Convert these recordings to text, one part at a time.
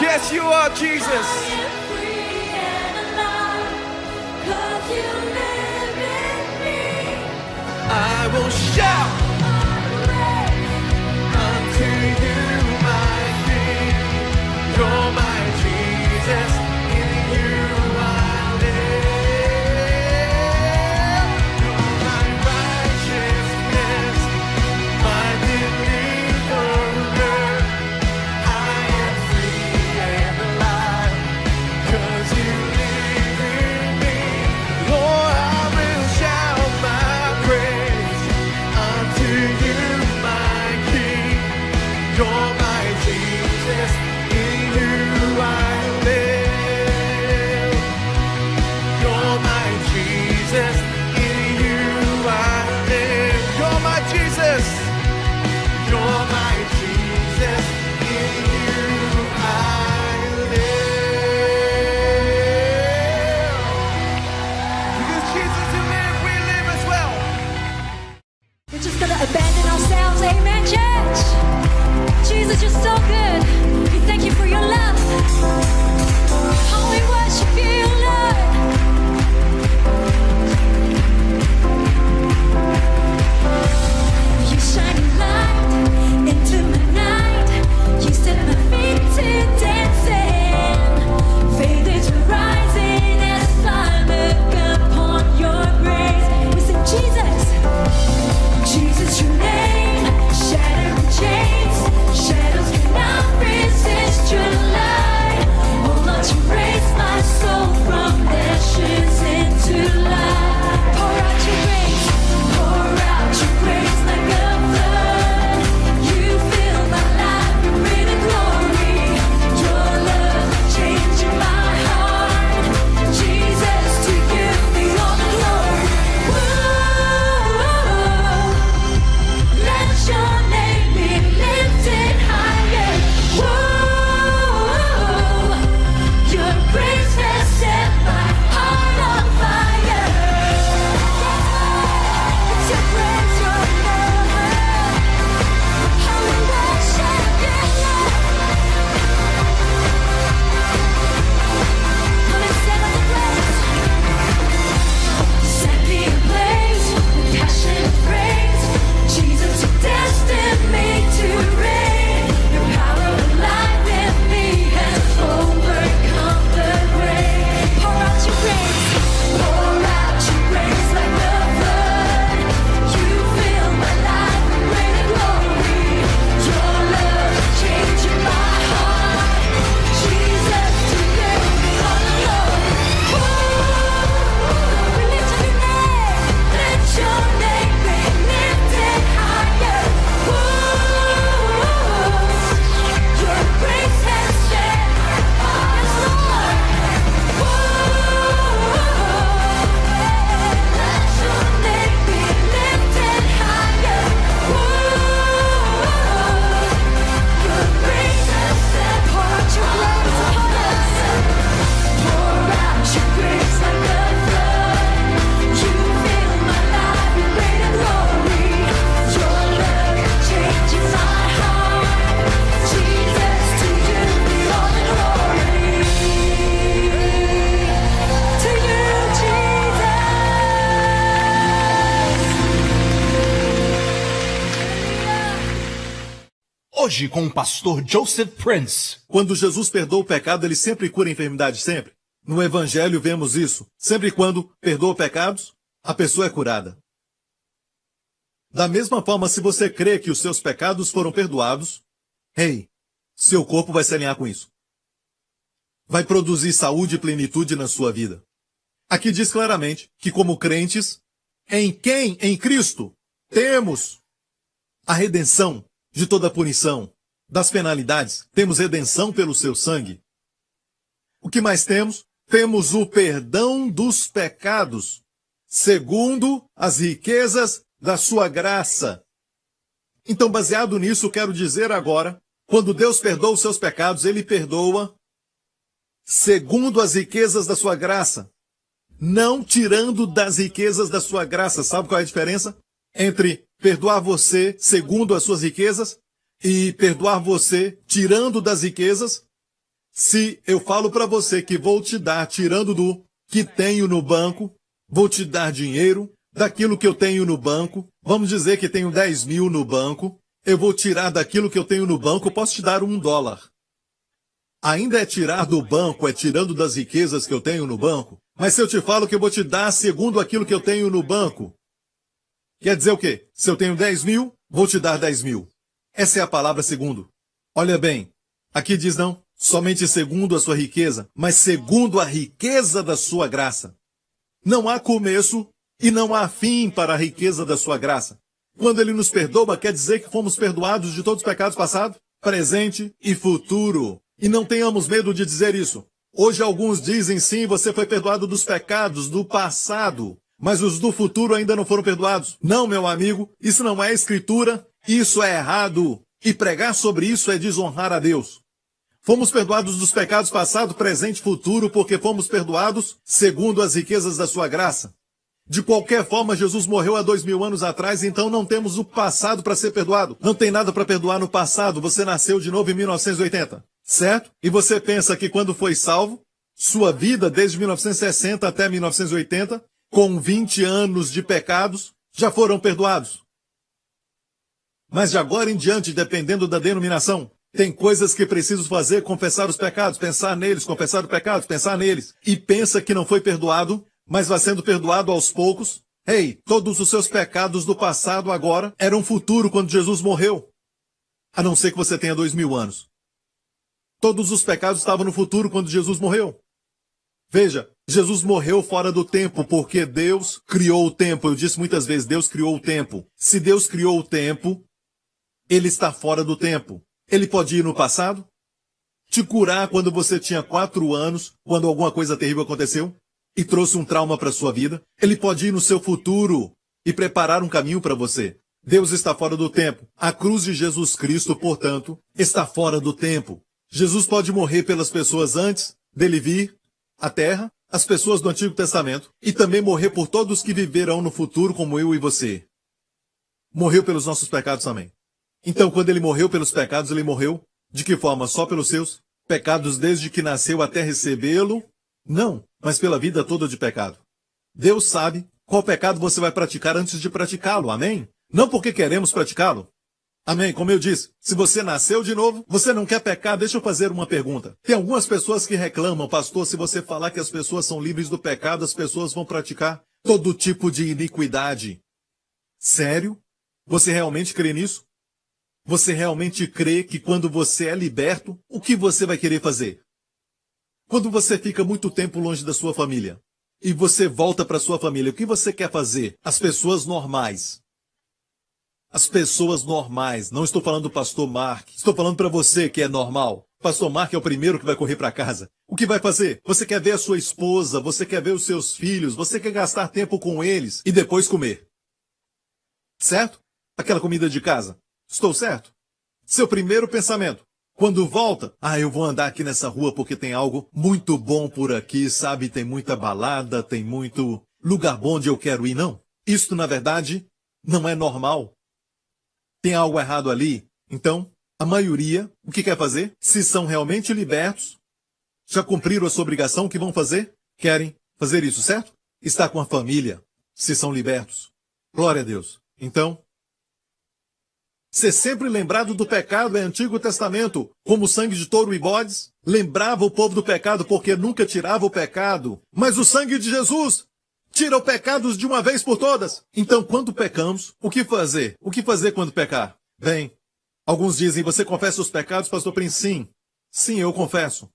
Yes, you are, Jesus. I will shout unto you, my King. You're my Jesus. In you I live. You're my righteousness, my deliverer. I am free and alive, 'cause you live in me. Lord, I will shout my praise unto you, my King. You're my Jesus, in you I live. You're my Jesus, in you I live. You're my Jesus. You're my Jesus, in you I live. Because Jesus who live, we live as well. We're just gonna abandon ourselves, amen, church? Jesus, you're so good. We thank you for your love. Oh, we worship you, Lord. You shine a light into my night. You set my feet to dancing. Faith is rising as I look upon your grace. We sing Jesus. Jesus, your name, shattering chains. Shadows cannot resist your light. Oh Lord, you raise my soul from ashes into light. Pour out your grace, like a flood. You fill my life with greater glory. Your love changing my heart. Jesus, to you be all the glory. Whoa, let your name be lifted higher. Whoa, your grace has set my heart on fire. It's your grace, your love. How we worship you, Lord. Come and set us ablaze. Set me ablaze with passion and praise. Jesus, you destined me to reign. Your power alive in me has overcome the grave. Pour out your grace like a flood. You fill my life with greater glory. Your love changing my heart. Jesus, to you be all the glory. We lift up your name. Let your name be lifted higher. Your grace has set my heart on fire. Let your name be lifted higher. Your grace has set. Pour out your grace upon us. Pour out your grace like a flood. You fill my life with greater glory. Your love changes my heart. Jesus, to you be all the glory. To you, Jesus. Hoje com o pastor Joseph Prince. Quando Jesus perdoa o pecado, ele sempre cura a enfermidade, sempre. No Evangelho vemos isso. Sempre quando perdoa pecados, a pessoa é curada. Da mesma forma, se você crê que os seus pecados foram perdoados, seu corpo vai se alinhar com isso. Vai produzir saúde e plenitude na sua vida. Aqui diz claramente que como crentes, em quem? Em Cristo, temos a redenção de toda a punição, das penalidades, temos redenção pelo seu sangue. O que mais temos? Temos o perdão dos pecados, segundo as riquezas da sua graça. Então, baseado nisso, quero dizer agora, quando Deus perdoa os seus pecados, Ele perdoa segundo as riquezas da sua graça, não tirando das riquezas da sua graça. Sabe qual é a diferença entre perdoar você segundo as suas riquezas e perdoar você tirando das riquezas? Se eu falo para você que vou te dar, tirando do que tenho no banco, vou te dar dinheiro daquilo que eu tenho no banco, vamos dizer que tenho 10 mil no banco, eu vou tirar daquilo que eu tenho no banco, posso te dar $1. Ainda é tirar do banco, é tirando das riquezas que eu tenho no banco, mas se eu te falo que eu vou te dar segundo aquilo que eu tenho no banco, quer dizer o quê? Se eu tenho 10 mil, vou te dar 10 mil. Essa é a palavra segundo. Olha bem, aqui diz não, somente segundo a sua riqueza, mas segundo a riqueza da sua graça. Não há começo e não há fim para a riqueza da sua graça. Quando ele nos perdoa, quer dizer que fomos perdoados de todos os pecados passados, presente e futuro. E não tenhamos medo de dizer isso. Hoje alguns dizem sim, você foi perdoado dos pecados do passado, mas os do futuro ainda não foram perdoados. Não, meu amigo, isso não é escritura, isso é errado. E pregar sobre isso é desonrar a Deus. Fomos perdoados dos pecados passado, presente e futuro, porque fomos perdoados segundo as riquezas da sua graça. De qualquer forma, Jesus morreu há 2000 anos atrás, então não temos o passado para ser perdoado. Não tem nada para perdoar no passado, você nasceu de novo em 1980, certo? E você pensa que quando foi salvo, sua vida desde 1960 até 1980, com 20 anos de pecados, já foram perdoados. Mas de agora em diante, dependendo da denominação, tem coisas que preciso fazer, confessar os pecados, pensar neles, confessar os pecados, pensar neles. E pensa que não foi perdoado, mas vai sendo perdoado aos poucos. Ei, todos os seus pecados do passado agora eram futuro quando Jesus morreu. A não ser que você tenha 2000 anos. Todos os pecados estavam no futuro quando Jesus morreu. Veja, Jesus morreu fora do tempo porque Deus criou o tempo. Eu disse muitas vezes, Deus criou o tempo. Se Deus criou o tempo, Ele está fora do tempo. Ele pode ir no passado, te curar quando você tinha 4 anos, quando alguma coisa terrível aconteceu, e trouxe um trauma para sua vida. Ele pode ir no seu futuro e preparar um caminho para você. Deus está fora do tempo. A cruz de Jesus Cristo, portanto, está fora do tempo. Jesus pode morrer pelas pessoas antes dele vir à terra, as pessoas do Antigo Testamento, e também morrer por todos que viverão no futuro, como eu e você. Morreu pelos nossos pecados também. Então, quando ele morreu pelos pecados, ele morreu de que forma? Só pelos seus pecados desde que nasceu até recebê-lo? Não, mas pela vida toda de pecado. Deus sabe qual pecado você vai praticar antes de praticá-lo, amém? Não porque queremos praticá-lo. Amém, como eu disse, se você nasceu de novo, você não quer pecar, deixa eu fazer uma pergunta. Tem algumas pessoas que reclamam, pastor, se você falar que as pessoas são livres do pecado, as pessoas vão praticar todo tipo de iniquidade. Sério? Você realmente crê nisso? Você realmente crê que quando você é liberto, o que você vai querer fazer? Quando você fica muito tempo longe da sua família e você volta para sua família, o que você quer fazer? As pessoas normais. As pessoas normais. Não estou falando do pastor Mark. Estou falando para você que é normal. Pastor Mark é o primeiro que vai correr para casa. O que vai fazer? Você quer ver a sua esposa, você quer ver os seus filhos, você quer gastar tempo com eles e depois comer. Certo? Aquela comida de casa. Estou certo? Seu primeiro pensamento. Quando volta, eu vou andar aqui nessa rua porque tem algo muito bom por aqui, sabe? Tem muita balada, tem muito lugar bom onde eu quero ir. Não. Isto, na verdade, não é normal. Tem algo errado ali. Então, a maioria, o que quer fazer? Se são realmente libertos, já cumpriram a sua obrigação, o que vão fazer? Querem fazer isso, certo? Estar com a família, se são libertos. Glória a Deus. Então, ser sempre lembrado do pecado é Antigo Testamento, como o sangue de touro e bodes. Lembrava o povo do pecado porque nunca tirava o pecado. Mas o sangue de Jesus tira os pecados de uma vez por todas. Então, quando pecamos, o que fazer? O que fazer quando pecar? Bem, alguns dizem, você confessa os pecados, pastor Prince? Sim. Sim, eu confesso.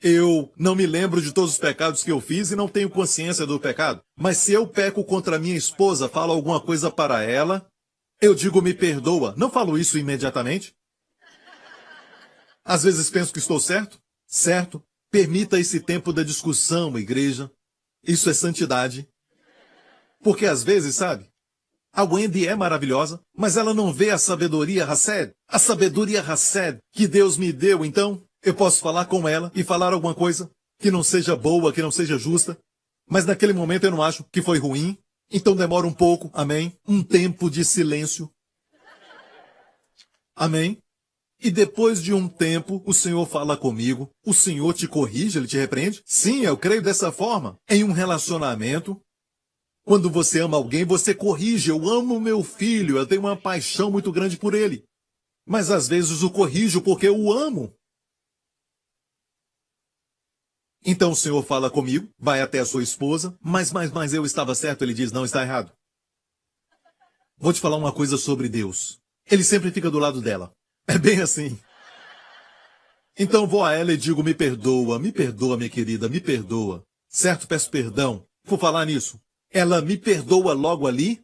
Eu não me lembro de todos os pecados que eu fiz e não tenho consciência do pecado. Mas se eu peco contra minha esposa, falo alguma coisa para ela, eu digo me perdoa. Não falo isso imediatamente. Às vezes penso que estou certo. Certo. Permita esse tempo da discussão, igreja. Isso é santidade. Porque às vezes, sabe, a Wendy é maravilhosa, mas ela não vê a sabedoria Hassed. A sabedoria Hassed que Deus me deu, então eu posso falar com ela e falar alguma coisa que não seja boa, que não seja justa. Mas naquele momento eu não acho que foi ruim. Então demora um pouco, amém? Um tempo de silêncio. Amém? E depois de um tempo, o Senhor fala comigo, o Senhor te corrige, Ele te repreende? Sim, eu creio dessa forma. Em um relacionamento, quando você ama alguém, você corrige. Eu amo meu filho, eu tenho uma paixão muito grande por ele. Mas às vezes o corrijo porque eu o amo. Então o Senhor fala comigo, vai até a sua esposa, mas eu estava certo. Ele diz, não, está errado. Vou te falar uma coisa sobre Deus. Ele sempre fica do lado dela. É bem assim. Então vou a ela e digo, me perdoa, minha querida, me perdoa. Certo, peço perdão. Por falar nisso, ela me perdoa logo ali?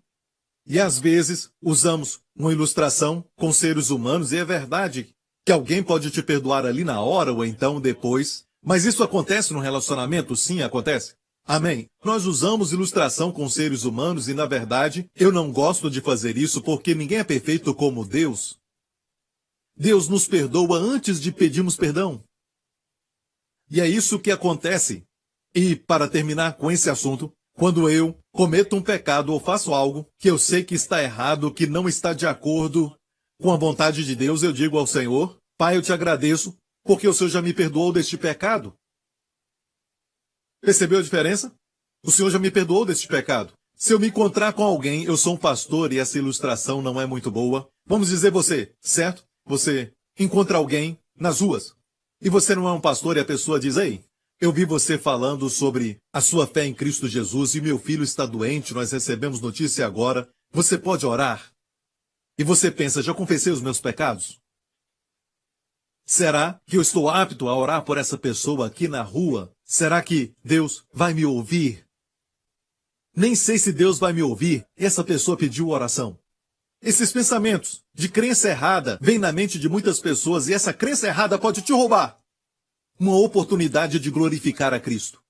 E às vezes usamos uma ilustração com seres humanos e é verdade que alguém pode te perdoar ali na hora ou então depois. Mas isso acontece no relacionamento? Sim, acontece. Amém. Nós usamos ilustração com seres humanos e, na verdade, eu não gosto de fazer isso porque ninguém é perfeito como Deus. Deus nos perdoa antes de pedirmos perdão. E é isso que acontece. E, para terminar com esse assunto, quando eu cometo um pecado ou faço algo que eu sei que está errado, que não está de acordo com a vontade de Deus, eu digo ao Senhor, Pai, eu te agradeço, porque o Senhor já me perdoou deste pecado. Percebeu a diferença? O Senhor já me perdoou deste pecado. Se eu me encontrar com alguém, eu sou um pastor e essa ilustração não é muito boa. Vamos dizer você, certo? Você encontra alguém nas ruas e você não é um pastor e a pessoa diz, ei, eu vi você falando sobre a sua fé em Cristo Jesus e meu filho está doente, nós recebemos notícia agora, você pode orar? E você pensa, já confessei os meus pecados? Será que eu estou apto a orar por essa pessoa aqui na rua? Será que Deus vai me ouvir? Nem sei se Deus vai me ouvir. Essa pessoa pediu oração. Esses pensamentos de crença errada vêm na mente de muitas pessoas e essa crença errada pode te roubar uma oportunidade de glorificar a Cristo,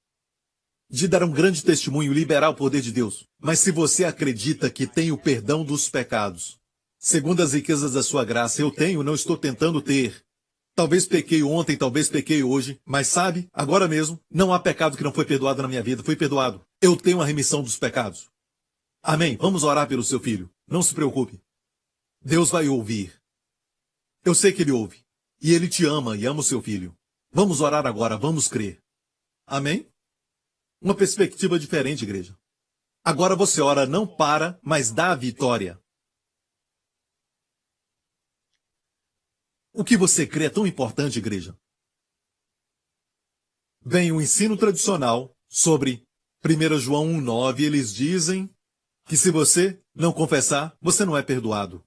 de dar um grande testemunho e liberar o poder de Deus. Mas se você acredita que tem o perdão dos pecados, segundo as riquezas da sua graça, eu tenho, não estou tentando ter. Talvez pequei ontem, talvez pequei hoje, mas sabe, agora mesmo, não há pecado que não foi perdoado na minha vida, foi perdoado. Eu tenho a remissão dos pecados. Amém. Vamos orar pelo seu filho. Não se preocupe. Deus vai ouvir. Eu sei que Ele ouve. E Ele te ama e ama o seu filho. Vamos orar agora, vamos crer. Amém? Uma perspectiva diferente, igreja. Agora você ora não para, mas dá a vitória. O que você crê é tão importante, igreja. Vem o ensino tradicional sobre 1 João 1,9, eles dizem que se você não confessar, você não é perdoado.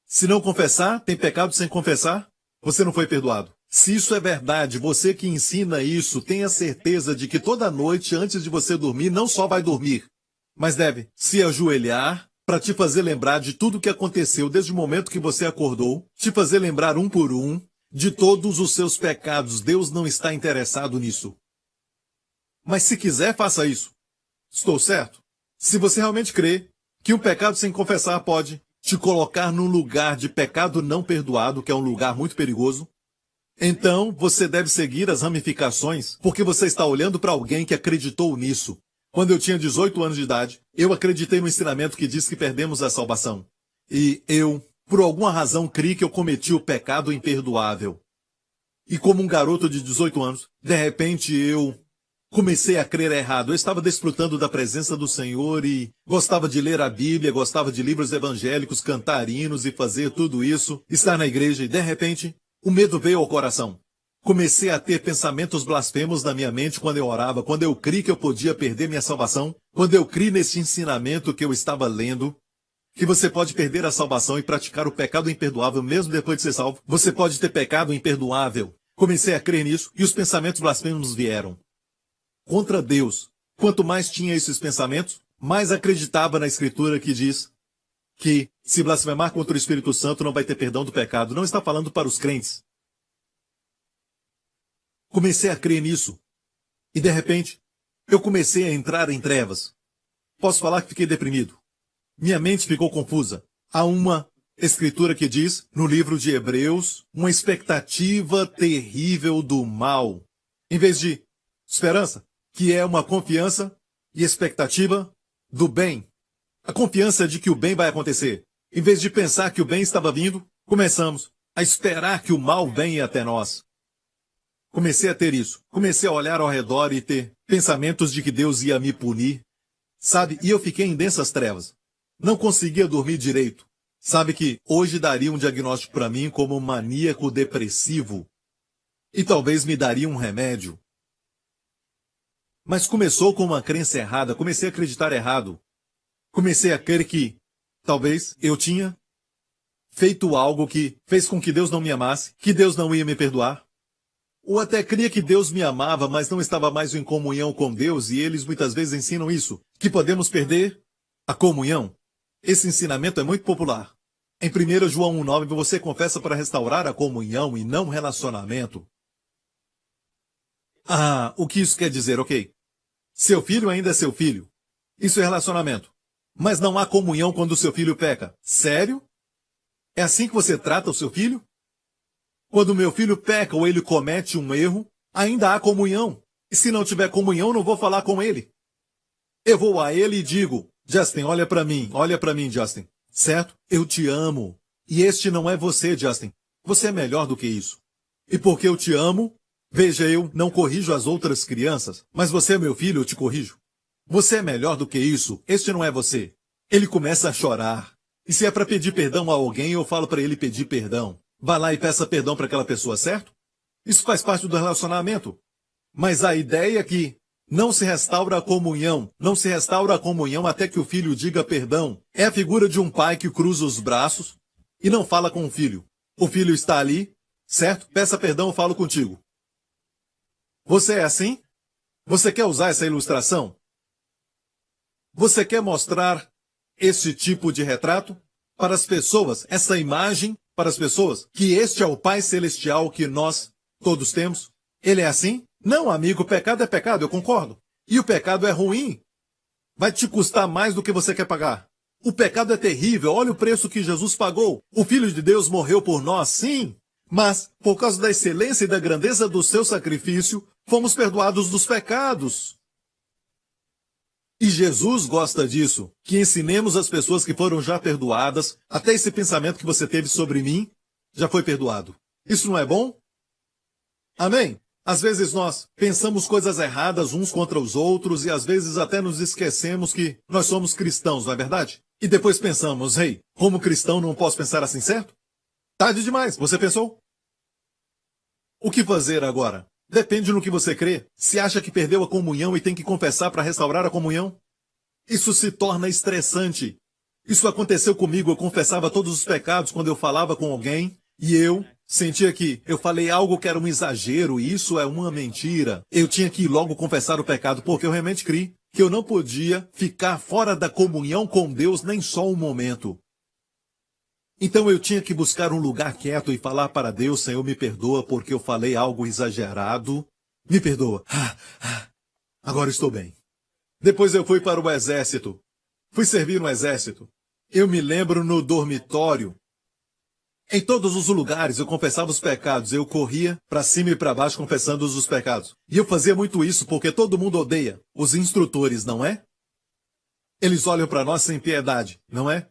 Se não confessar, tem pecado sem confessar, você não foi perdoado. Se isso é verdade, você que ensina isso, tenha certeza de que toda noite, antes de você dormir, não só vai dormir, mas deve se ajoelhar para te fazer lembrar de tudo o que aconteceu desde o momento que você acordou, te fazer lembrar um por um de todos os seus pecados. Deus não está interessado nisso. Mas se quiser, faça isso. Estou certo? Se você realmente crê que um pecado sem confessar pode te colocar num lugar de pecado não perdoado, que é um lugar muito perigoso, então você deve seguir as ramificações, porque você está olhando para alguém que acreditou nisso. Quando eu tinha 18 anos de idade, eu acreditei no ensinamento que diz que perdemos a salvação. E eu, por alguma razão, criei que eu cometi o pecado imperdoável. E como um garoto de 18 anos, de repente eu comecei a crer errado. Eu estava desfrutando da presença do Senhor e gostava de ler a Bíblia, gostava de livros evangélicos, cantar hinos e fazer tudo isso, estar na igreja e de repente o medo veio ao coração. Comecei a ter pensamentos blasfemos na minha mente quando eu orava, quando eu criei que eu podia perder minha salvação, quando eu criei nesse ensinamento que eu estava lendo, que você pode perder a salvação e praticar o pecado imperdoável mesmo depois de ser salvo. Você pode ter pecado imperdoável. Comecei a crer nisso e os pensamentos blasfemos vieram contra Deus. Quanto mais tinha esses pensamentos, mais acreditava na Escritura que diz que se blasfemar contra o Espírito Santo não vai ter perdão do pecado. Não está falando para os crentes. Comecei a crer nisso. E de repente, eu comecei a entrar em trevas. Posso falar que fiquei deprimido. Minha mente ficou confusa. Há uma Escritura que diz, no livro de Hebreus, uma expectativa terrível do mal. Em vez de esperança, que é uma confiança e expectativa do bem. A confiança de que o bem vai acontecer. Em vez de pensar que o bem estava vindo, começamos a esperar que o mal venha até nós. Comecei a ter isso. Comecei a olhar ao redor e ter pensamentos de que Deus ia me punir. Sabe? E eu fiquei em densas trevas. Não conseguia dormir direito. Sabe que hoje daria um diagnóstico para mim como maníaco depressivo. E talvez me daria um remédio. Mas começou com uma crença errada. Comecei a acreditar errado. Comecei a crer que talvez eu tinha feito algo que fez com que Deus não me amasse, que Deus não ia me perdoar. Ou até cria que Deus me amava, mas não estava mais em comunhão com Deus, e eles muitas vezes ensinam isso, que podemos perder a comunhão. Esse ensinamento é muito popular. Em 1 João 1,9, você confessa para restaurar a comunhão e não relacionamento. Ah, o que isso quer dizer? Ok. Seu filho ainda é seu filho. Isso é relacionamento. Mas não há comunhão quando o seu filho peca. Sério? É assim que você trata o seu filho? Quando meu filho peca ou ele comete um erro, ainda há comunhão. E se não tiver comunhão, não vou falar com ele. Eu vou a ele e digo, Justin, olha para mim, Justin. Certo? Eu te amo. E este não é você, Justin. Você é melhor do que isso. E porque eu te amo, veja, eu não corrijo as outras crianças, mas você é meu filho, eu te corrijo. Você é melhor do que isso. Este não é você. Ele começa a chorar. E se é para pedir perdão a alguém, eu falo para ele pedir perdão. Vá lá e peça perdão para aquela pessoa, certo? Isso faz parte do relacionamento. Mas a ideia é que não se restaura a comunhão. Não se restaura a comunhão até que o filho diga perdão. É a figura de um pai que cruza os braços e não fala com o filho. O filho está ali, certo? Peça perdão, eu falo contigo. Você é assim? Você quer usar essa ilustração? Você quer mostrar esse tipo de retrato para as pessoas, essa imagem para as pessoas, que este é o Pai Celestial que nós todos temos? Ele é assim? Não, amigo, pecado é pecado, eu concordo. E o pecado é ruim. Vai te custar mais do que você quer pagar. O pecado é terrível, olha o preço que Jesus pagou. O Filho de Deus morreu por nós, sim. Mas, por causa da excelência e da grandeza do seu sacrifício, fomos perdoados dos pecados. E Jesus gosta disso, que ensinemos as pessoas que foram já perdoadas, até esse pensamento que você teve sobre mim, já foi perdoado. Isso não é bom? Amém? Às vezes nós pensamos coisas erradas uns contra os outros e às vezes até nos esquecemos que nós somos cristãos, não é verdade? E depois pensamos, hey, como cristão não posso pensar assim, certo? Tarde demais, você pensou? O que fazer agora? Depende no que você crê. Se acha que perdeu a comunhão e tem que confessar para restaurar a comunhão? Isso se torna estressante. Isso aconteceu comigo, eu confessava todos os pecados quando eu falava com alguém, e eu sentia que eu falei algo que era um exagero, e isso é uma mentira. Eu tinha que ir logo confessar o pecado, porque eu realmente criei que eu não podia ficar fora da comunhão com Deus nem só um momento. Então eu tinha que buscar um lugar quieto e falar para Deus, Senhor, me perdoa porque eu falei algo exagerado. Me perdoa. Agora estou bem. Depois eu fui para o exército. Fui servir no exército. Eu me lembro no dormitório. Em todos os lugares eu confessava os pecados. Eu corria para cima e para baixo confessando os pecados. E eu fazia muito isso porque todo mundo odeia os instrutores, não é? Eles olham para nós sem piedade, não é?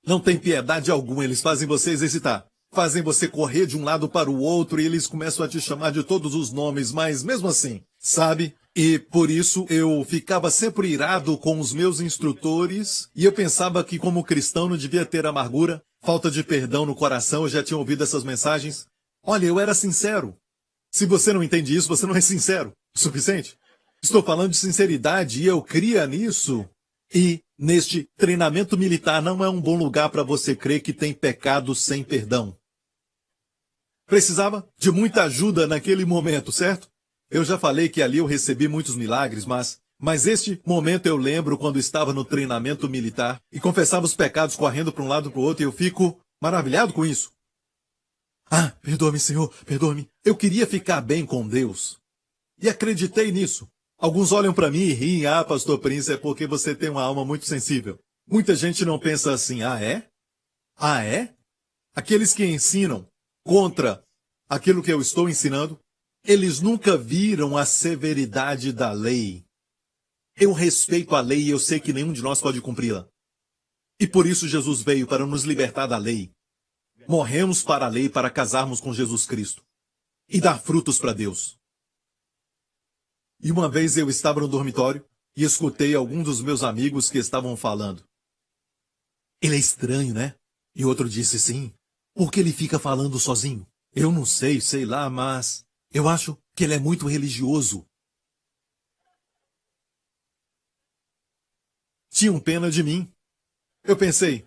Não tem piedade alguma, eles fazem você exercitar. Fazem você correr de um lado para o outro e eles começam a te chamar de todos os nomes, mas mesmo assim, sabe? E por isso eu ficava sempre irado com os meus instrutores e eu pensava que como cristão não devia ter amargura, falta de perdão no coração, eu já tinha ouvido essas mensagens. Olha, eu era sincero. Se você não entende isso, você não é sincero o suficiente. Estou falando de sinceridade e eu cria nisso. E neste treinamento militar não é um bom lugar para você crer que tem pecado sem perdão. Precisava de muita ajuda naquele momento, certo? Eu já falei que ali eu recebi muitos milagres, mas este momento eu lembro quando estava no treinamento militar e confessava os pecados correndo para um lado e para o outro e eu fico maravilhado com isso. Ah, perdoa-me, Senhor, perdoa-me. Eu queria ficar bem com Deus. E acreditei nisso. Alguns olham para mim e riem, pastor Prince, é porque você tem uma alma muito sensível. Muita gente não pensa assim, ah, é? Ah, é? Aqueles que ensinam contra aquilo que eu estou ensinando, eles nunca viram a severidade da lei. Eu respeito a lei e eu sei que nenhum de nós pode cumpri-la. E por isso Jesus veio para nos libertar da lei. Morremos para a lei para casarmos com Jesus Cristo e dar frutos para Deus. E uma vez eu estava no dormitório e escutei alguns dos meus amigos que estavam falando. Ele é estranho, né? E outro disse sim. Por que ele fica falando sozinho? Eu não sei, sei lá, mas eu acho que ele é muito religioso. Tinham pena de mim. Eu pensei,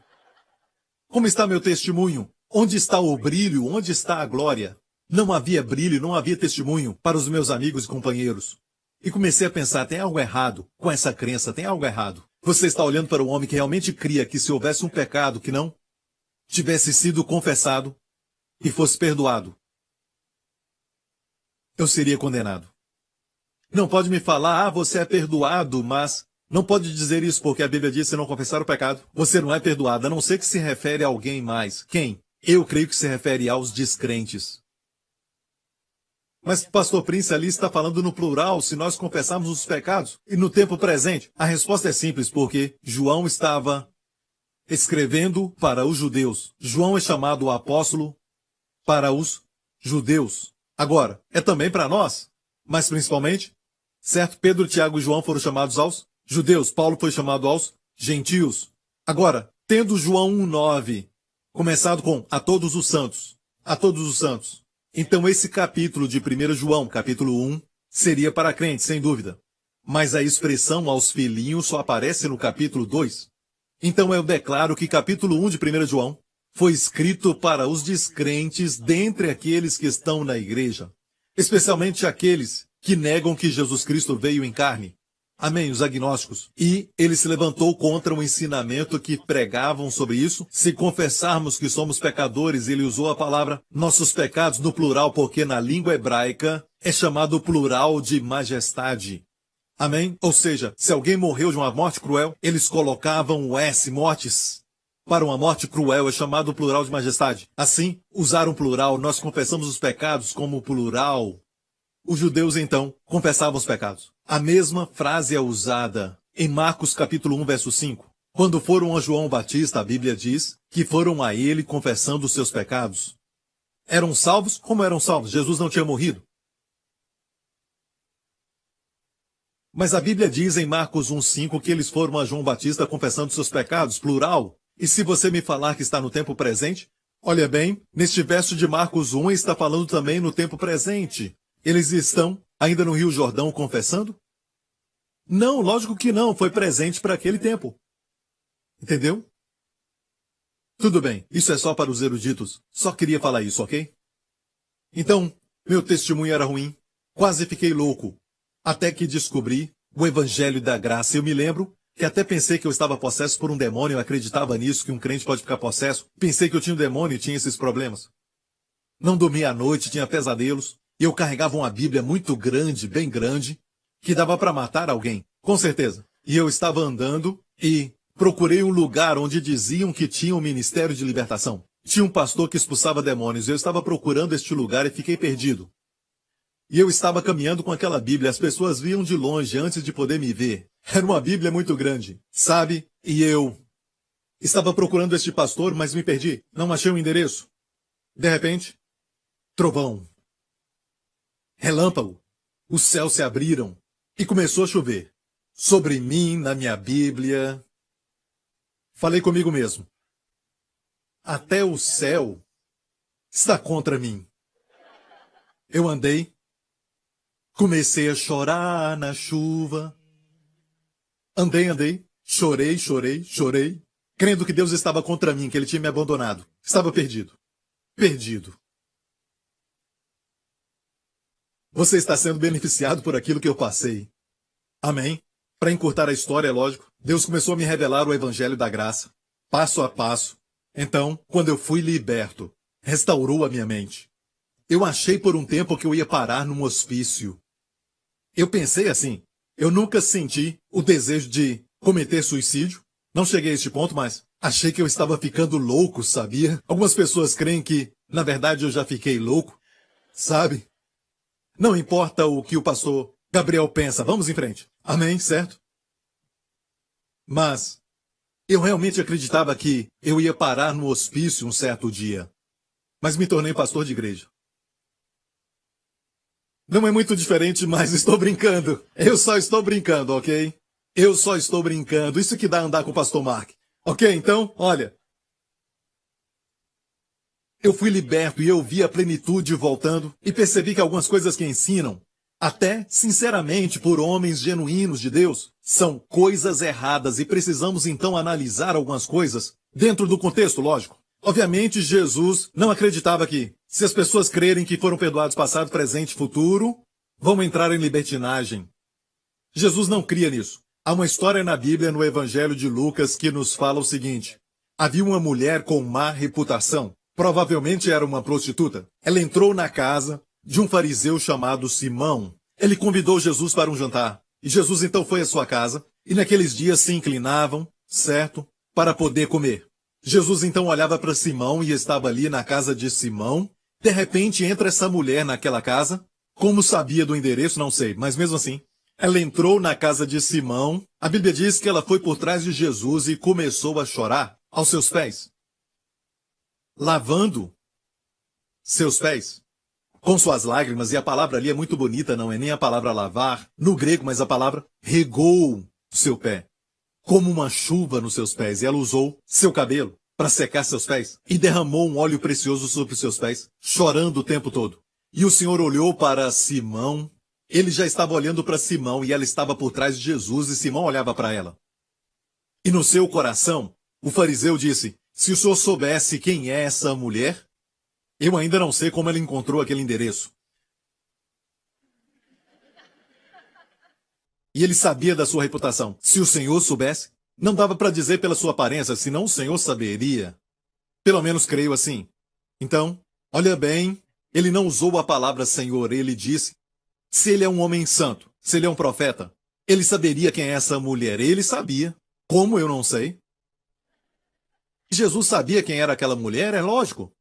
como está meu testemunho? Onde está o brilho? Onde está a glória? Não havia brilho, não havia testemunho para os meus amigos e companheiros. E comecei a pensar, tem algo errado com essa crença, tem algo errado. Você está olhando para um homem que realmente cria que se houvesse um pecado que não tivesse sido confessado e fosse perdoado, eu seria condenado. Não pode me falar, você é perdoado, mas não pode dizer isso porque a Bíblia diz, se não confessar o pecado, você não é perdoado, a não ser que se refere a alguém mais. Quem? Eu creio que se refere aos descrentes. Mas pastor Prince ali está falando no plural, se nós confessarmos os pecados. E no tempo presente, a resposta é simples, porque João estava escrevendo para os judeus. João é chamado o apóstolo para os judeus. Agora, é também para nós, mas principalmente, certo? Pedro, Tiago e João foram chamados aos judeus. Paulo foi chamado aos gentios. Agora, tendo João 1,9 começado com a todos os santos, a todos os santos. Então esse capítulo de 1 João, capítulo 1, seria para crentes, sem dúvida. Mas a expressão aos filhinhos só aparece no capítulo 2. Então eu declaro que capítulo 1 de 1 João foi escrito para os descrentes dentre aqueles que estão na igreja, especialmente aqueles que negam que Jesus Cristo veio em carne. Amém, os agnósticos. E ele se levantou contra o ensinamento que pregavam sobre isso. Se confessarmos que somos pecadores, ele usou a palavra nossos pecados no plural, porque na língua hebraica é chamado plural de majestade. Amém? Ou seja, se alguém morreu de uma morte cruel, eles colocavam o S, mortes. Para uma morte cruel é chamado plural de majestade. Assim, usaram plural, nós confessamos os pecados como plural. Os judeus, então, confessavam os pecados. A mesma frase é usada em Marcos capítulo 1, verso 5. Quando foram a João Batista, a Bíblia diz que foram a ele confessando os seus pecados. Eram salvos? Como eram salvos? Jesus não tinha morrido. Mas a Bíblia diz em Marcos 1,5 que eles foram a João Batista confessando seus pecados, plural. E se você me falar que está no tempo presente, olha bem, neste verso de Marcos 1 está falando também no tempo presente. Eles estão ainda no Rio Jordão confessando? Não, lógico que não, foi presente para aquele tempo. Entendeu? Tudo bem, isso é só para os eruditos. Só queria falar isso, ok? Então, meu testemunho era ruim. Quase fiquei louco. Até que descobri o Evangelho da Graça. Eu me lembro que até pensei que eu estava possesso por um demônio. Eu acreditava nisso, que um crente pode ficar possesso. Pensei que eu tinha um demônio e tinha esses problemas. Não dormia à noite, tinha pesadelos. Eu carregava uma Bíblia muito grande, bem grande, que dava para matar alguém, com certeza. E eu estava andando e procurei um lugar onde diziam que tinha um ministério de libertação. Tinha um pastor que expulsava demônios. Eu estava procurando este lugar e fiquei perdido. E eu estava caminhando com aquela Bíblia. As pessoas viam de longe antes de poder me ver. Era uma Bíblia muito grande, sabe? E eu estava procurando este pastor, mas me perdi. Não achei o endereço. De repente, trovão. Relâmpago. Os céus se abriram e começou a chover. Sobre mim, na minha Bíblia. Falei comigo mesmo. Até o céu está contra mim. Eu andei. Comecei a chorar na chuva. Andei. Chorei. Crendo que Deus estava contra mim, que Ele tinha me abandonado. Estava perdido. Perdido. Você está sendo beneficiado por aquilo que eu passei. Amém? Para encurtar a história, é lógico, Deus começou a me revelar o Evangelho da Graça, passo a passo. Então, quando eu fui liberto, restaurou a minha mente. Eu achei por um tempo que eu ia parar num hospício. Eu pensei assim, eu nunca senti o desejo de cometer suicídio. Não cheguei a este ponto, mas achei que eu estava ficando louco, sabia? Algumas pessoas creem que, na verdade, eu já fiquei louco, sabe? Não importa o que o pastor Gabriel pensa, vamos em frente. Amém, certo? Mas eu realmente acreditava que eu ia parar no hospício um certo dia. mas me tornei pastor de igreja. Não é muito diferente, mas estou brincando. Eu só estou brincando, ok? Eu só estou brincando. Isso que dá andar com o pastor Mark. Ok, então, olha. Eu fui liberto e eu vi a plenitude voltando e percebi que algumas coisas que ensinam, até sinceramente por homens genuínos de Deus, são coisas erradas e precisamos então analisar algumas coisas dentro do contexto, lógico. Obviamente, Jesus não acreditava que, se as pessoas crerem que foram perdoados passado, presente e futuro, vão entrar em libertinagem. Jesus não cria nisso. Há uma história na Bíblia, no Evangelho de Lucas, que nos fala o seguinte. Havia uma mulher com má reputação. Provavelmente era uma prostituta. Ela entrou na casa de um fariseu chamado Simão. Ele convidou Jesus para um jantar. E Jesus então foi à sua casa, e naqueles dias se inclinavam, certo, para poder comer. Jesus então olhava para Simão e estava ali na casa de Simão. De repente entra essa mulher naquela casa. Como sabia do endereço, não sei, mas mesmo assim, ela entrou na casa de Simão. A Bíblia diz que ela foi por trás de Jesus e começou a chorar aos seus pés, lavando seus pés com suas lágrimas. E a palavra ali é muito bonita, não é nem a palavra lavar no grego, mas a palavra regou o seu pé, como uma chuva nos seus pés. E ela usou seu cabelo para secar seus pés e derramou um óleo precioso sobre os seus pés, chorando o tempo todo. E o Senhor olhou para Simão. Ele já estava olhando para Simão e ela estava por trás de Jesus e Simão olhava para ela. E no seu coração, o fariseu disse, se o senhor soubesse quem é essa mulher, eu ainda não sei como ela encontrou aquele endereço. E ele sabia da sua reputação. Se o Senhor soubesse, não dava para dizer pela sua aparência, senão o Senhor saberia. Pelo menos creio assim. Então, olha bem, ele não usou a palavra Senhor, ele disse, se ele é um homem santo, se ele é um profeta, ele saberia quem é essa mulher. Ele sabia. Como eu não sei? Jesus sabia quem era aquela mulher, é lógico.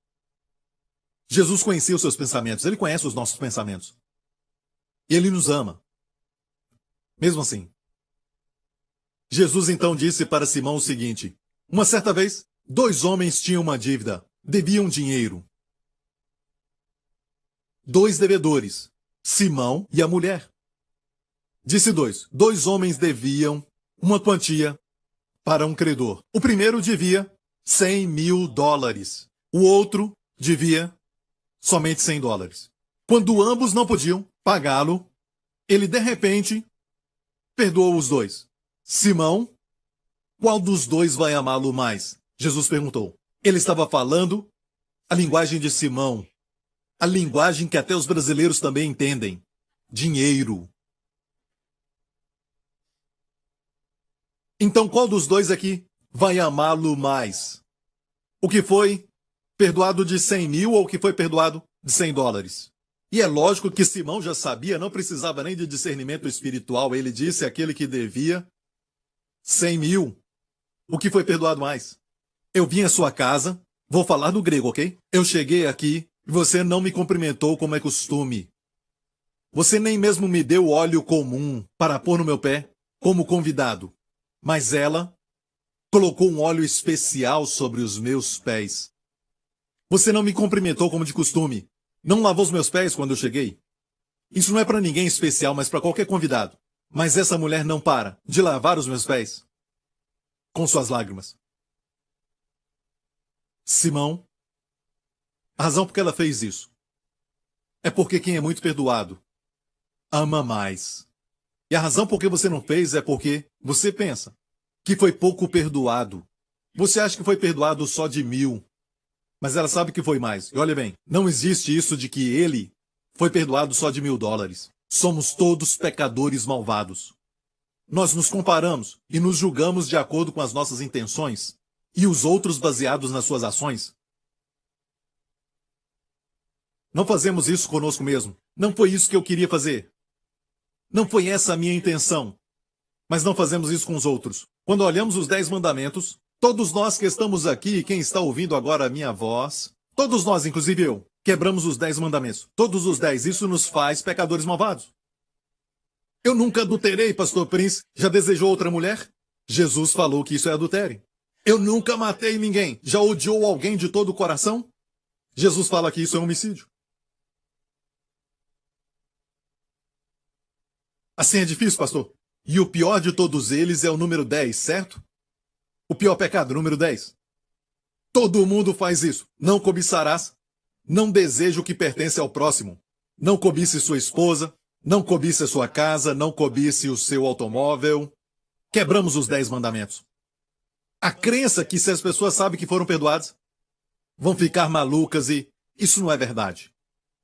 Jesus conhecia os seus pensamentos, ele conhece os nossos pensamentos. E ele nos ama. Mesmo assim. Jesus então disse para Simão o seguinte, uma certa vez, 2 homens tinham uma dívida, deviam dinheiro. 2 devedores, Simão e a mulher. Disse 2 homens deviam uma quantia para um credor. O primeiro devia $100.000. O outro devia somente $100. Quando ambos não podiam pagá-lo, ele de repente perdoou os 2. Simão, qual dos 2 vai amá-lo mais? Jesus perguntou. Ele estava falando a linguagem de Simão, a linguagem que até os brasileiros também entendem. Dinheiro. Então qual dos 2 aqui vai amá-lo mais? O que foi perdoado de 100.000 ou o que foi perdoado de $100? E é lógico que Simão já sabia, não precisava nem de discernimento espiritual. Ele disse aquele que devia 100.000. O que foi perdoado mais? Eu vim à sua casa, vou falar no grego, ok? Eu cheguei aqui e você não me cumprimentou como é costume. Você nem mesmo me deu óleo comum para pôr no meu pé como convidado. Mas ela colocou um óleo especial sobre os meus pés. Você não me cumprimentou como de costume. Não lavou os meus pés quando eu cheguei. Isso não é para ninguém especial, mas para qualquer convidado. Mas essa mulher não para de lavar os meus pés com suas lágrimas. Simão, a razão por que ela fez isso é porque quem é muito perdoado ama mais. E a razão por que você não fez é porque você pensa que foi pouco perdoado. Você acha que foi perdoado só de 1.000, mas ela sabe que foi mais. E olha bem, não existe isso de que ele foi perdoado só de $1.000. Somos todos pecadores malvados. Nós nos comparamos e nos julgamos de acordo com as nossas intenções e os outros baseados nas suas ações. Não fazemos isso conosco mesmo. Não foi isso que eu queria fazer. Não foi essa a minha intenção. Mas não fazemos isso com os outros. Quando olhamos os 10 mandamentos, todos nós que estamos aqui, quem está ouvindo agora a minha voz, todos nós, inclusive eu, quebramos os 10 mandamentos. Todos os 10. Isso nos faz pecadores malvados. Eu nunca adulterei, pastor Prince. Já desejou outra mulher? Jesus falou que isso é adultério. Eu nunca matei ninguém. Já odiou alguém de todo o coração? Jesus fala que isso é um homicídio. Assim é difícil, pastor. E o pior de todos eles é o número 10, certo? O pior pecado, número 10. Todo mundo faz isso. Não cobiçarás. Não deseja o que pertence ao próximo. Não cobice sua esposa. Não cobice a sua casa. Não cobice o seu automóvel. Quebramos os 10 mandamentos. A crença que se as pessoas sabem que foram perdoadas, vão ficar malucas e isso não é verdade.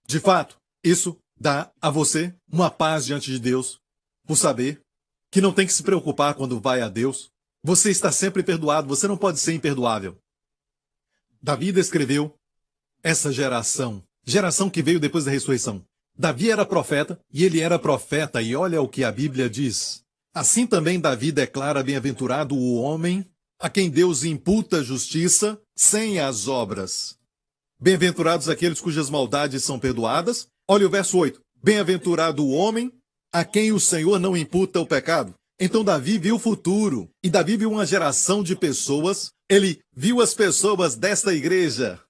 De fato, isso dá a você uma paz diante de Deus, por saber que não tem que se preocupar quando vai a Deus. Você está sempre perdoado, você não pode ser imperdoável. Davi descreveu essa geração que veio depois da ressurreição. Davi era profeta, e ele era profeta, e olha o que a Bíblia diz. Assim também Davi declara bem-aventurado o homem a quem Deus imputa justiça sem as obras. Bem-aventurados aqueles cujas maldades são perdoadas. Olha o verso 8. Bem-aventurado o homem a quem o Senhor não imputa o pecado. Então Davi viu o futuro. E Davi viu uma geração de pessoas. Ele viu as pessoas desta igreja.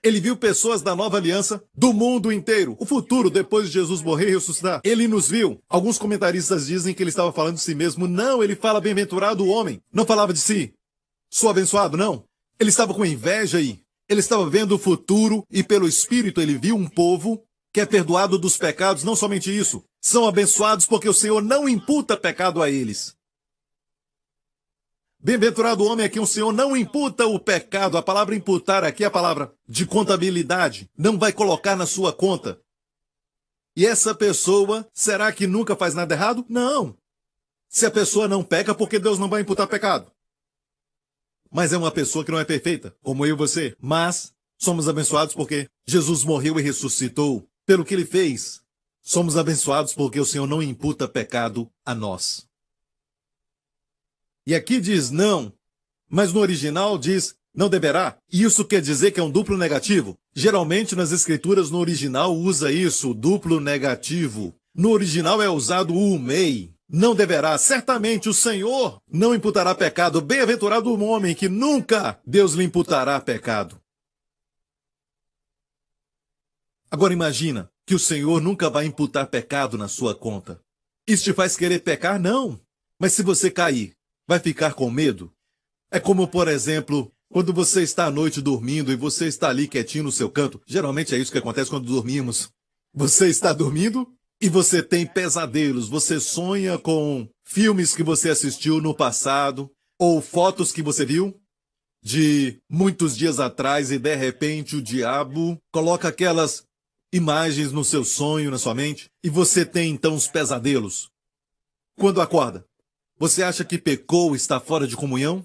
Ele viu pessoas da nova aliança do mundo inteiro. O futuro, depois de Jesus morrer e ressuscitar. Ele nos viu. Alguns comentaristas dizem que ele estava falando de si mesmo. Não, ele fala bem-aventurado o homem. Não falava de si. Sou abençoado, não. Ele estava com inveja aí. Ele estava vendo o futuro e pelo Espírito ele viu um povo que é perdoado dos pecados. Não somente isso. São abençoados porque o Senhor não imputa pecado a eles. Bem-aventurado o homem a quem o Senhor não imputa o pecado. A palavra imputar aqui é a palavra de contabilidade. Não vai colocar na sua conta. E essa pessoa, será que nunca faz nada errado? Não. Se a pessoa não peca, porque Deus não vai imputar pecado. Mas é uma pessoa que não é perfeita, como eu e você. Mas somos abençoados porque Jesus morreu e ressuscitou. Pelo que ele fez, somos abençoados porque o Senhor não imputa pecado a nós. E aqui diz não, mas no original diz não deverá. E isso quer dizer que é um duplo negativo. Geralmente nas escrituras no original usa isso, duplo negativo. No original é usado o mei. Não deverá. Certamente o Senhor não imputará pecado. Bem-aventurado o homem que nunca Deus lhe imputará pecado. Agora imagina que o Senhor nunca vai imputar pecado na sua conta. Isso te faz querer pecar? Não. Mas se você cair, vai ficar com medo? É como, por exemplo, quando você está à noite dormindo e você está ali quietinho no seu canto. Geralmente é isso que acontece quando dormimos. Você está dormindo e você tem pesadelos. Você sonha com filmes que você assistiu no passado ou fotos que você viu de muitos dias atrás e de repente o diabo coloca aquelas imagens no seu sonho, na sua mente, e você tem então os pesadelos. Quando acorda, você acha que pecou, está fora de comunhão?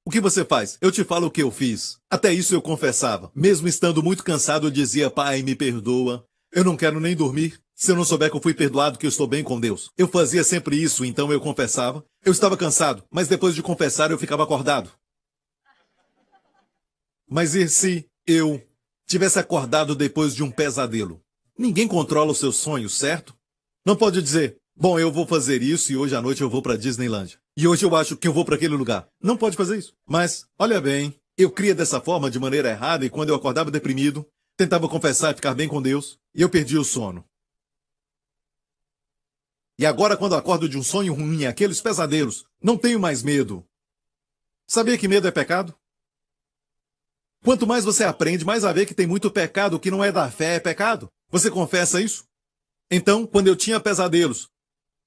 O que você faz? Eu te falo o que eu fiz. Até isso eu confessava. Mesmo estando muito cansado, eu dizia, Pai, me perdoa. Eu não quero nem dormir. Se eu não souber que eu fui perdoado, que eu estou bem com Deus. Eu fazia sempre isso, então eu confessava. Eu estava cansado, mas depois de confessar eu ficava acordado. Mas e se eu tivesse acordado depois de um pesadelo? Ninguém controla os seus sonhos, certo? Não pode dizer, bom, eu vou fazer isso e hoje à noite eu vou para Disneylandia. E hoje eu acho que eu vou para aquele lugar. Não pode fazer isso. Mas, olha bem, eu cria dessa forma de maneira errada e quando eu acordava deprimido, tentava confessar e ficar bem com Deus, e eu perdia o sono. E agora quando eu acordo de um sonho ruim, aqueles pesadelos, não tenho mais medo. Sabia que medo é pecado? Quanto mais você aprende, mais a ver que tem muito pecado que não é da fé, é pecado. Você confessa isso? Então, quando eu tinha pesadelos,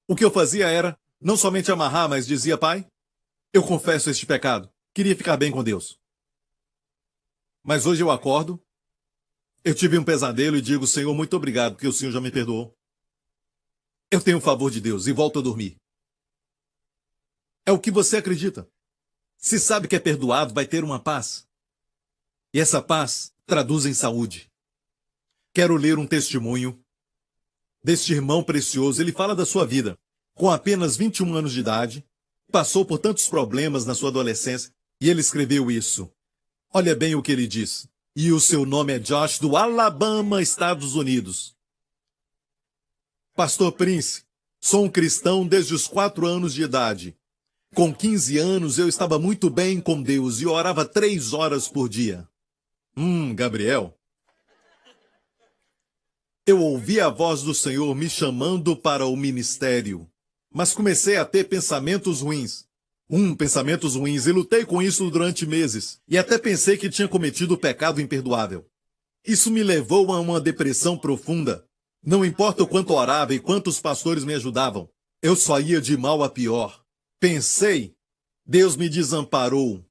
o que eu fazia era não somente amarrar, mas dizia, Pai, eu confesso este pecado. Queria ficar bem com Deus. Mas hoje eu acordo, eu tive um pesadelo e digo, Senhor, muito obrigado, porque o Senhor já me perdoou. Eu tenho o favor de Deus e volto a dormir. É o que você acredita. Se sabe que é perdoado, vai ter uma paz. E essa paz traduz em saúde. Quero ler um testemunho deste irmão precioso. Ele fala da sua vida. Com apenas 21 anos de idade, passou por tantos problemas na sua adolescência, e ele escreveu isso. Olha bem o que ele diz. E o seu nome é Josh, do Alabama, Estados Unidos. Pastor Prince, sou um cristão desde os 4 anos de idade. Com 15 anos eu estava muito bem com Deus e orava 3 horas por dia. Gabriel. Eu ouvi a voz do Senhor me chamando para o ministério, mas comecei a ter pensamentos ruins. Pensamentos ruins, e lutei com isso durante meses, e até pensei que tinha cometido pecado imperdoável. Isso me levou a uma depressão profunda. Não importa o quanto orava e quantos pastores me ajudavam, eu só ia de mal a pior. Pensei, Deus me desamparou,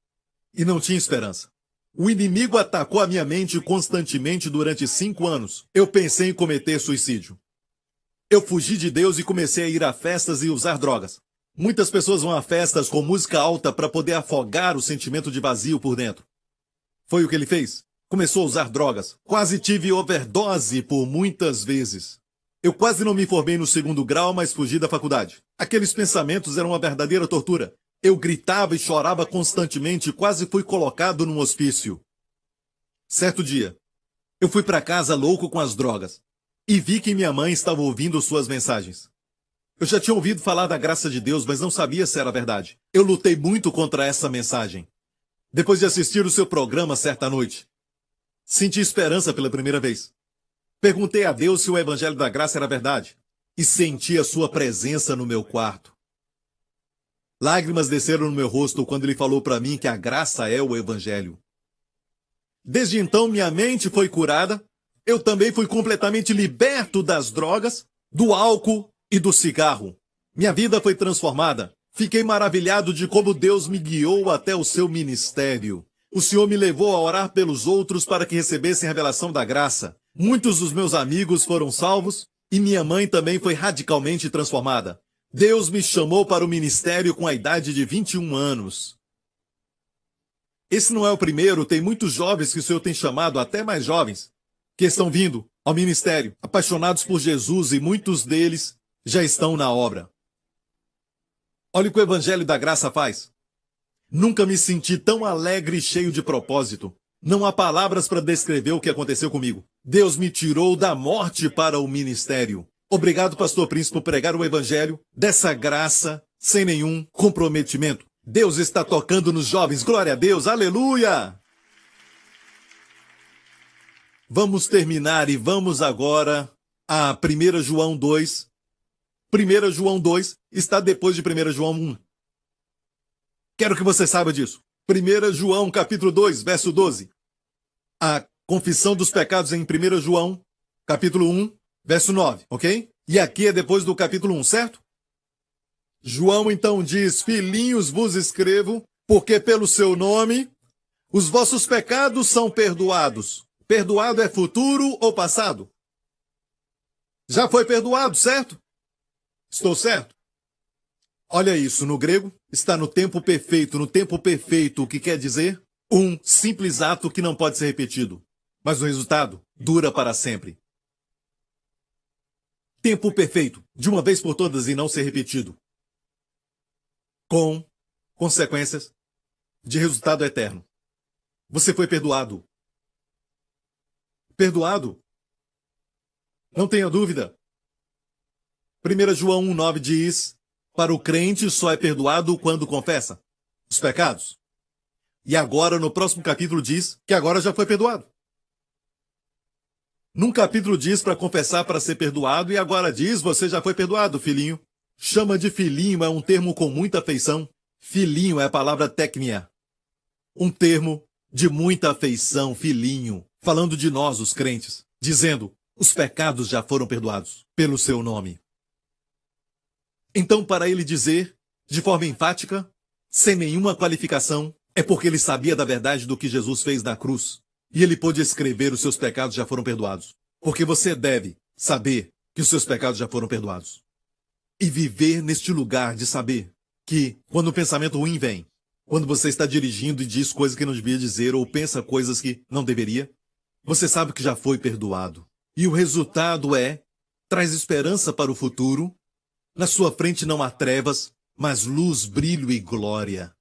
e não tinha esperança. O inimigo atacou a minha mente constantemente durante 5 anos. Eu pensei em cometer suicídio. Eu fugi de Deus e comecei a ir a festas e usar drogas. Muitas pessoas vão a festas com música alta para poder afogar o sentimento de vazio por dentro. Foi o que ele fez. Começou a usar drogas. Quase tive overdose por muitas vezes. Eu quase não me formei no 2º grau, mas fugi da faculdade. Aqueles pensamentos eram uma verdadeira tortura. Eu gritava e chorava constantemente e quase fui colocado num hospício. Certo dia, eu fui para casa louco com as drogas e vi que minha mãe estava ouvindo suas mensagens. Eu já tinha ouvido falar da graça de Deus, mas não sabia se era verdade. Eu lutei muito contra essa mensagem. Depois de assistir o seu programa certa noite, senti esperança pela primeira vez. Perguntei a Deus se o Evangelho da Graça era verdade e senti a sua presença no meu quarto. Lágrimas desceram no meu rosto quando ele falou para mim que a graça é o Evangelho. Desde então, minha mente foi curada. Eu também fui completamente liberto das drogas, do álcool e do cigarro. Minha vida foi transformada. Fiquei maravilhado de como Deus me guiou até o seu ministério. O Senhor me levou a orar pelos outros para que recebessem a revelação da graça. Muitos dos meus amigos foram salvos e minha mãe também foi radicalmente transformada. Deus me chamou para o ministério com a idade de 21 anos. Esse não é o primeiro, tem muitos jovens que o Senhor tem chamado, até mais jovens, que estão vindo ao ministério, apaixonados por Jesus, e muitos deles já estão na obra. Olha o que o Evangelho da Graça faz. Nunca me senti tão alegre e cheio de propósito. Não há palavras para descrever o que aconteceu comigo. Deus me tirou da morte para o ministério. Obrigado, Pastor Príncipe, por pregar o Evangelho dessa graça sem nenhum comprometimento. Deus está tocando nos jovens. Glória a Deus. Aleluia! Vamos terminar e vamos agora a 1 João 2. 1 João 2 está depois de 1 João 1. Quero que você saiba disso. 1 João capítulo 2, verso 12. A confissão dos pecados em 1 João capítulo 1, verso 9, ok? E aqui é depois do capítulo 1, certo? João então diz: Filhinhos vos escrevo, porque pelo seu nome os vossos pecados são perdoados. Perdoado é futuro ou passado? Já foi perdoado, certo? Estou certo? Olha isso, no grego está no tempo perfeito. No tempo perfeito, o que quer dizer? Um simples ato que não pode ser repetido, mas o resultado dura para sempre. Tempo perfeito, de uma vez por todas e não ser repetido, com consequências de resultado eterno. Você foi perdoado. Perdoado? Não tenha dúvida. 1 João 1,9 diz: para o crente só é perdoado quando confessa os pecados. E agora, no próximo capítulo, diz que agora já foi perdoado. Num capítulo diz para confessar para ser perdoado, e agora diz: você já foi perdoado, filhinho. Chama de filhinho é um termo com muita afeição. Filhinho é a palavra técnia. Um termo de muita afeição, filhinho, falando de nós, os crentes, dizendo: os pecados já foram perdoados pelo seu nome. Então, para ele dizer, de forma enfática, sem nenhuma qualificação, é porque ele sabia da verdade do que Jesus fez na cruz. E ele pôde escrever: os seus pecados já foram perdoados. Porque você deve saber que os seus pecados já foram perdoados. E viver neste lugar de saber que, quando o pensamento ruim vem, quando você está dirigindo e diz coisas que não devia dizer ou pensa coisas que não deveria, você sabe que já foi perdoado. E o resultado traz esperança para o futuro. Na sua frente não há trevas, mas luz, brilho e glória.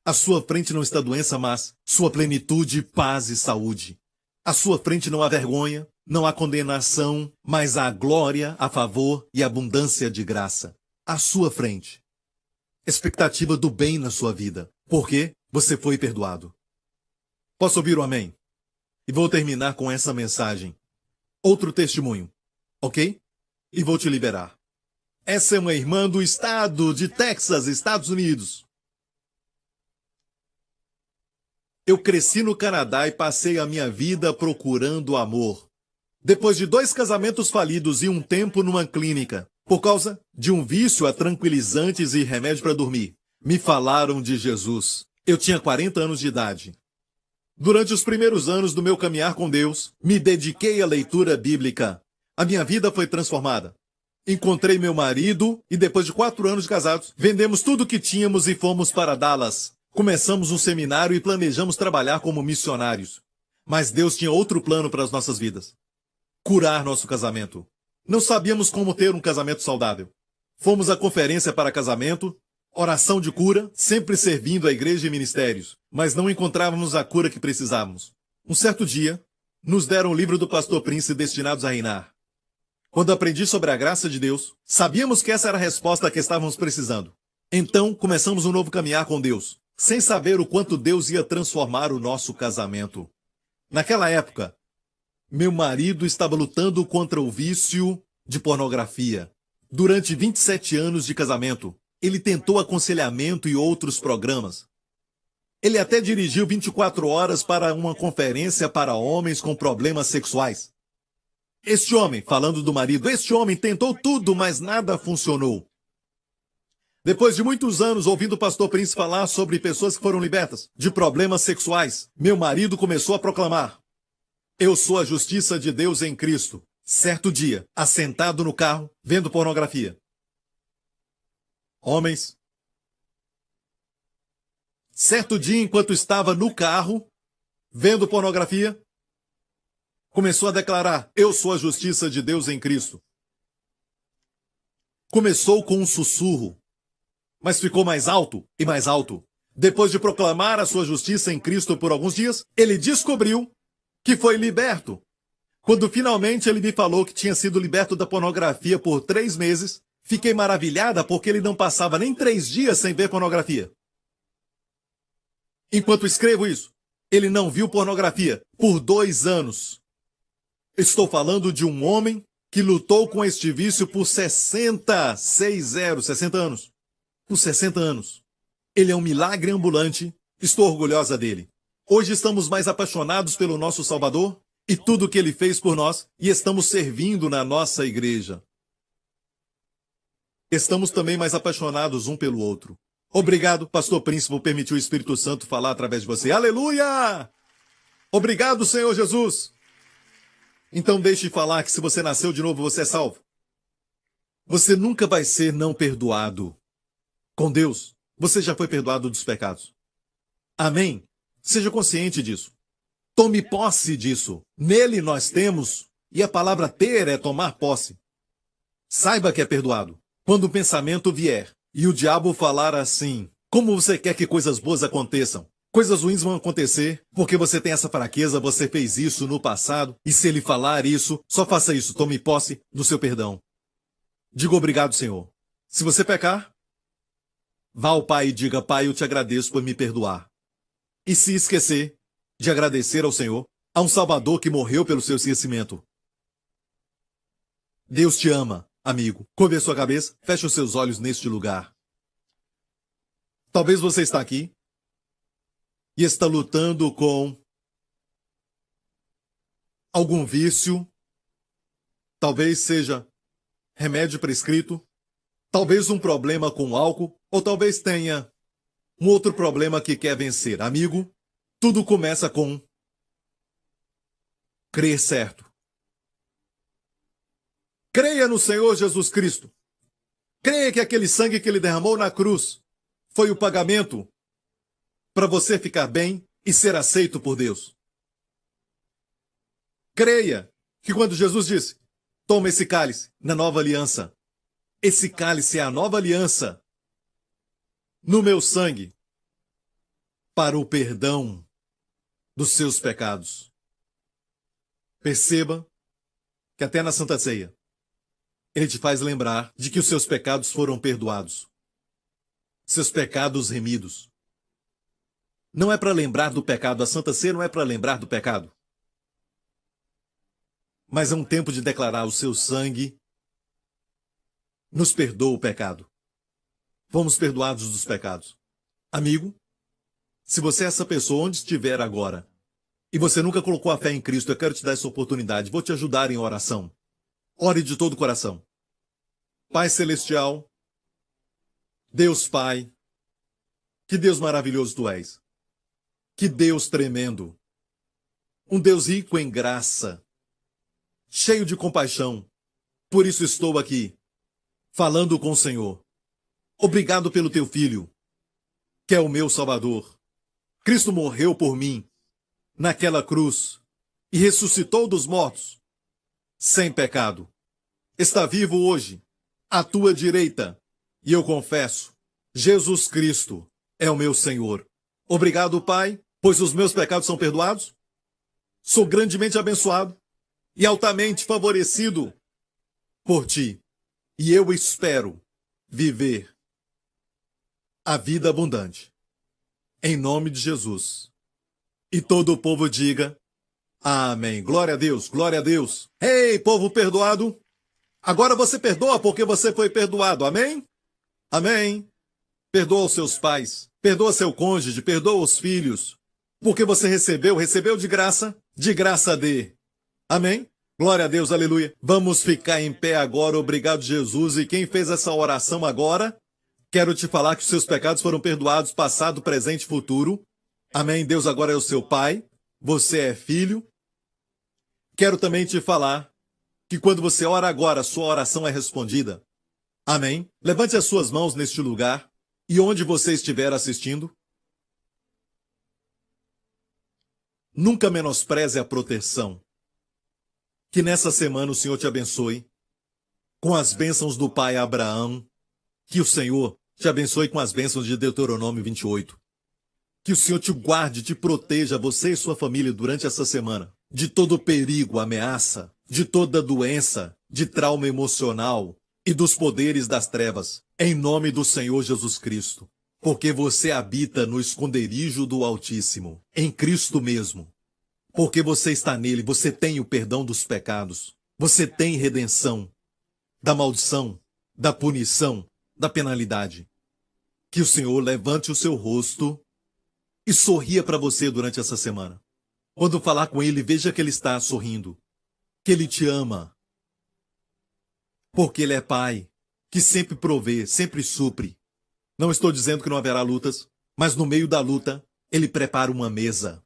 À sua frente não está doença, mas sua plenitude, paz e saúde. À sua frente não há vergonha, não há condenação, mas há glória, a favor e abundância de graça. À sua frente, expectativa do bem na sua vida, porque você foi perdoado. Posso ouvir o amém? E vou terminar com essa mensagem. Outro testemunho, ok? E vou te liberar. Essa é uma irmã do estado de Texas, Estados Unidos. Eu cresci no Canadá e passei a minha vida procurando amor. Depois de 2 casamentos falidos e um tempo numa clínica, por causa de um vício a tranquilizantes e remédio para dormir, me falaram de Jesus. Eu tinha 40 anos de idade. Durante os primeiros anos do meu caminhar com Deus, me dediquei à leitura bíblica. A minha vida foi transformada. Encontrei meu marido e depois de 4 anos de casados, vendemos tudo o que tínhamos e fomos para Dallas. Começamos um seminário e planejamos trabalhar como missionários. Mas Deus tinha outro plano para as nossas vidas. Curar nosso casamento. Não sabíamos como ter um casamento saudável. Fomos à conferência para casamento, oração de cura, sempre servindo a igreja e ministérios, mas não encontrávamos a cura que precisávamos. Um certo dia, nos deram o livro do pastor Prince Destinados a Reinar. Quando aprendi sobre a graça de Deus, sabíamos que essa era a resposta que estávamos precisando. Então, começamos um novo caminhar com Deus, sem saber o quanto Deus ia transformar o nosso casamento. Naquela época, meu marido estava lutando contra o vício de pornografia. Durante 27 anos de casamento, ele tentou aconselhamento e outros programas. Ele até dirigiu 24 horas para uma conferência para homens com problemas sexuais. Este homem, falando do marido, este homem tentou tudo, mas nada funcionou. Depois de muitos anos ouvindo o pastor Prince falar sobre pessoas que foram libertas de problemas sexuais, meu marido começou a proclamar: eu sou a justiça de Deus em Cristo. Certo dia, assentado no carro, vendo pornografia. Homens. Certo dia, enquanto estava no carro, vendo pornografia, começou a declarar: eu sou a justiça de Deus em Cristo. Começou com um sussurro, mas ficou mais alto e mais alto. Depois de proclamar a sua justiça em Cristo por alguns dias, ele descobriu que foi liberto. Quando finalmente ele me falou que tinha sido liberto da pornografia por 3 meses, fiquei maravilhada porque ele não passava nem 3 dias sem ver pornografia. Enquanto escrevo isso, ele não viu pornografia por 2 anos. Estou falando de um homem que lutou com este vício por 60 anos. Por 60 anos. Ele é um milagre ambulante. Estou orgulhosa dele. Hoje estamos mais apaixonados pelo nosso Salvador e tudo o que ele fez por nós, e estamos servindo na nossa igreja. Estamos também mais apaixonados um pelo outro. Obrigado, pastor Príncipe, por permitir o Espírito Santo falar através de você. Aleluia! Obrigado, Senhor Jesus! Então deixe de falar que se você nasceu de novo, você é salvo. Você nunca vai ser não perdoado. Com Deus, você já foi perdoado dos pecados. Amém? Seja consciente disso. Tome posse disso. Nele nós temos, e a palavra ter é tomar posse. Saiba que é perdoado. Quando o pensamento vier e o diabo falar assim: como você quer que coisas boas aconteçam? Coisas ruins vão acontecer porque você tem essa fraqueza, você fez isso no passado, e se ele falar isso, só faça isso, tome posse do seu perdão. Diga obrigado, Senhor. Se você pecar, vá ao Pai e diga: Pai, eu te agradeço por me perdoar. E se esquecer de agradecer ao Senhor, a um Salvador que morreu pelo seu esquecimento. Deus te ama, amigo. Curve a sua cabeça, feche os seus olhos neste lugar. Talvez você está aqui e está lutando com algum vício. Talvez seja remédio prescrito. Talvez um problema com álcool. Ou talvez tenha um outro problema que quer vencer. Amigo, tudo começa com crer certo. Creia no Senhor Jesus Cristo. Creia que aquele sangue que ele derramou na cruz foi o pagamento para você ficar bem e ser aceito por Deus. Creia que quando Jesus disse: toma esse cálice na nova aliança. Esse cálice é a nova aliança no meu sangue para o perdão dos seus pecados. Perceba que até na Santa Ceia, ele te faz lembrar de que os seus pecados foram perdoados. Seus pecados remidos. Não é para lembrar do pecado. A Santa Ceia não é para lembrar do pecado. mas é um tempo de declarar o seu sangue nos perdoa o pecado. Fomos perdoados dos pecados. Amigo, se você é essa pessoa onde estiver agora, e você nunca colocou a fé em Cristo, eu quero te dar essa oportunidade. Vou te ajudar em oração. Ore de todo o coração. Pai Celestial, Deus Pai, que Deus maravilhoso Tu és. Que Deus tremendo. Um Deus rico em graça, cheio de compaixão. Por isso estou aqui, falando com o Senhor. Obrigado pelo Teu Filho, que é o meu Salvador. Cristo morreu por mim naquela cruz e ressuscitou dos mortos, sem pecado. Está vivo hoje, à tua direita, e eu confesso, Jesus Cristo é o meu Senhor. Obrigado, Pai, pois os meus pecados são perdoados. Sou grandemente abençoado e altamente favorecido por Ti. E eu espero viver a vida abundante. Em nome de Jesus. E todo o povo diga, amém. Glória a Deus, glória a Deus. Ei, povo perdoado, agora você perdoa porque você foi perdoado, amém? Amém. Perdoa os seus pais, perdoa seu cônjuge, perdoa os filhos, porque você recebeu de graça dê. Amém? Glória a Deus, aleluia. Vamos ficar em pé agora, obrigado Jesus. E quem fez essa oração agora, quero te falar que os seus pecados foram perdoados, passado, presente e futuro. Amém? Deus agora é o seu Pai, você é filho. Quero também te falar que quando você ora agora, sua oração é respondida. Amém? Levante as suas mãos neste lugar e onde você estiver assistindo. Nunca menospreze a proteção. Que nessa semana o Senhor te abençoe com as bênçãos do pai Abraão. Que o Senhor te abençoe com as bênçãos de Deuteronômio 28. Que o Senhor te guarde, te proteja, você e sua família, durante essa semana, de todo perigo, ameaça, de toda doença, de trauma emocional e dos poderes das trevas, em nome do Senhor Jesus Cristo. Porque você habita no esconderijo do Altíssimo, em Cristo mesmo. Porque você está nele, você tem o perdão dos pecados, você tem redenção da maldição, da punição, da penalidade. Que o Senhor levante o seu rosto e sorria para você durante essa semana. Quando falar com ele, veja que ele está sorrindo, que ele te ama, porque ele é Pai, que sempre provê, sempre supre. Não estou dizendo que não haverá lutas, mas no meio da luta, ele prepara uma mesa,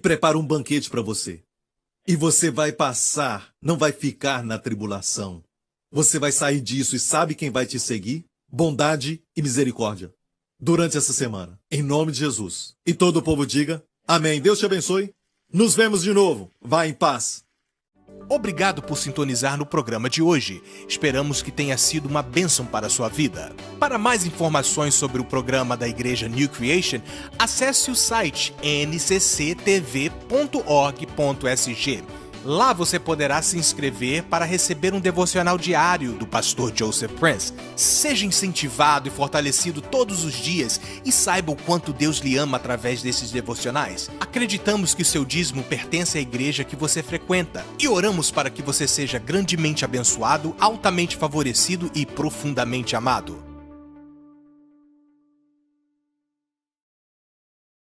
prepara um banquete para você. E você vai passar, não vai ficar na tribulação. Você vai sair disso e sabe quem vai te seguir? Bondade e misericórdia. Durante essa semana, em nome de Jesus. E todo o povo diga, amém. Deus te abençoe. Nos vemos de novo. Vá em paz. Obrigado por sintonizar no programa de hoje. Esperamos que tenha sido uma bênção para a sua vida. Para mais informações sobre o programa da Igreja New Creation, acesse o site ncctv.org.sg. Lá você poderá se inscrever para receber um devocional diário do pastor Joseph Prince. Seja incentivado e fortalecido todos os dias e saiba o quanto Deus lhe ama através desses devocionais. Acreditamos que o seu dízimo pertence à igreja que você frequenta e oramos para que você seja grandemente abençoado, altamente favorecido e profundamente amado.